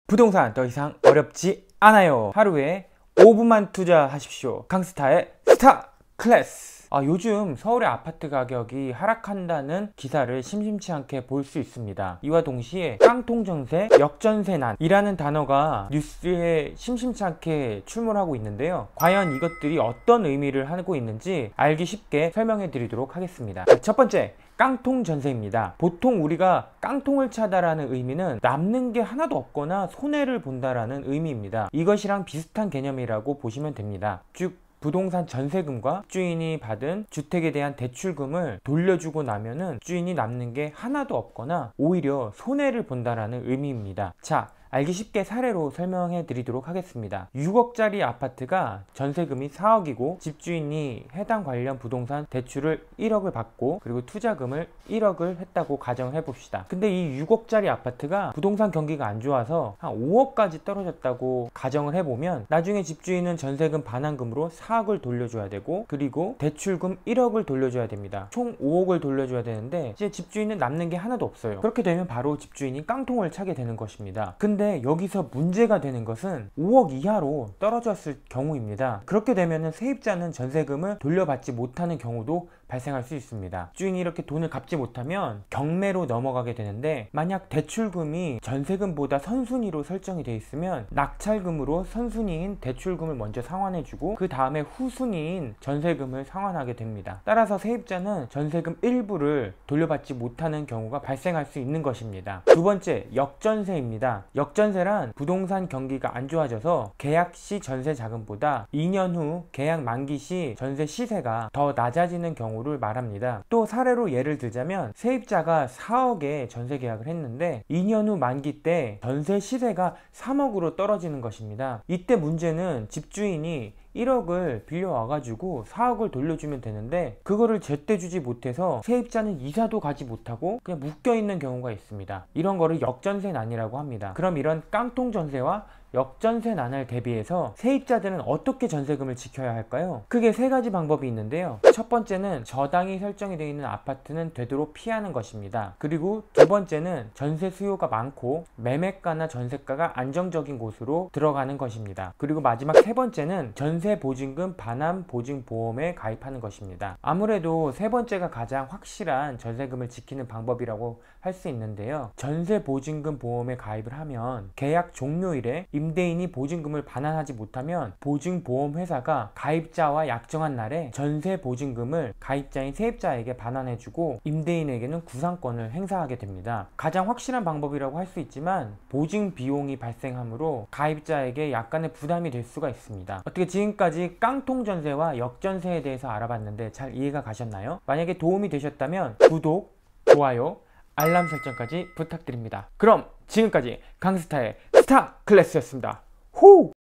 부동산 더 이상 어렵지 않아요. 하루에 5분만 투자하십시오. 강스타의 스타 클래스. 요즘 서울의 아파트 가격이 하락한다는 기사를 심심치 않게 볼 수 있습니다. 이와 동시에 깡통전세, 역전세난이라는 단어가 뉴스에 심심치 않게 출몰하고 있는데요. 과연 이것들이 어떤 의미를 하고 있는지 알기 쉽게 설명해 드리도록 하겠습니다. 첫 번째, 깡통전세입니다. 보통 우리가 깡통을 차다라는 의미는 남는 게 하나도 없거나 손해를 본다라는 의미입니다. 이것이랑 비슷한 개념이라고 보시면 됩니다. 즉 부동산 전세금과 주인이 받은 주택에 대한 대출금을 돌려주고 나면은 주인이 남는 게 하나도 없거나 오히려 손해를 본다라는 의미입니다. 자, 알기 쉽게 사례로 설명해 드리도록 하겠습니다. 6억짜리 아파트가 전세금이 4억이고 집주인이 해당 관련 부동산 대출을 1억을 받고 그리고 투자금을 1억을 했다고 가정을 해봅시다. 근데 이 6억짜리 아파트가 부동산 경기가 안 좋아서 한 5억까지 떨어졌다고 가정을 해보면 나중에 집주인은 전세금 반환금으로 4억을 돌려줘야 되고 그리고 대출금 1억을 돌려줘야 됩니다. 총 5억을 돌려줘야 되는데 이제 집주인은 남는 게 하나도 없어요. 그렇게 되면 바로 집주인이 깡통을 차게 되는 것입니다. 근데 여기서 문제가 되는 것은 5억 이하로 떨어졌을 경우입니다. 그렇게 되면 세입자는 전세금을 돌려받지 못하는 경우도 발생할 수 있습니다. 주인이 이렇게 돈을 갚지 못하면 경매로 넘어가게 되는데 만약 대출금이 전세금보다 선순위로 설정이 되어 있으면 낙찰금으로 선순위인 대출금을 먼저 상환해주고 그 다음에 후순위인 전세금을 상환하게 됩니다. 따라서 세입자는 전세금 일부를 돌려받지 못하는 경우가 발생할 수 있는 것입니다. 두 번째, 역전세입니다. 역전세란 부동산 경기가 안 좋아져서 계약 시 전세 자금보다 2년 후 계약 만기 시 전세 시세가 더 낮아지는 경우를 말합니다. 또 사례로 예를 들자면 세입자가 4억에 전세 계약을 했는데 2년 후 만기 때 전세 시세가 3억으로 떨어지는 것입니다. 이때 문제는 집주인이 1억을 빌려와가지고 4억을 돌려주면 되는데 그거를 제때 주지 못해서 세입자는 이사도 가지 못하고 그냥 묶여있는 경우가 있습니다. 이런 거를 역전세난이라고 합니다. 그럼 이런 깡통전세와 역전세난을 대비해서 세입자들은 어떻게 전세금을 지켜야 할까요? 크게 세 가지 방법이 있는데요. 첫 번째는 저당이 설정이 되어 있는 아파트는 되도록 피하는 것입니다. 그리고 두 번째는 전세 수요가 많고 매매가나 전세가가 안정적인 곳으로 들어가는 것입니다. 그리고 마지막 세 번째는 전세 보증금 반환 보증 보험에 가입하는 것입니다. 아무래도 세 번째가 가장 확실한 전세금을 지키는 방법이라고 할 수 있는데요. 전세 보증금 보험에 가입을 하면 계약 종료일에 임대인이 보증금을 반환하지 못하면 보증보험회사가 가입자와 약정한 날에 전세 보증금을 가입자인 세입자에게 반환해주고 임대인에게는 구상권을 행사하게 됩니다. 가장 확실한 방법이라고 할 수 있지만 보증 비용이 발생하므로 가입자에게 약간의 부담이 될 수가 있습니다. 어떻게 지금까지 깡통전세와 역전세에 대해서 알아봤는데 잘 이해가 가셨나요? 만약에 도움이 되셨다면 구독, 좋아요, 알람 설정까지 부탁드립니다. 그럼 지금까지 강스타의 스타 클래스였습니다. 호!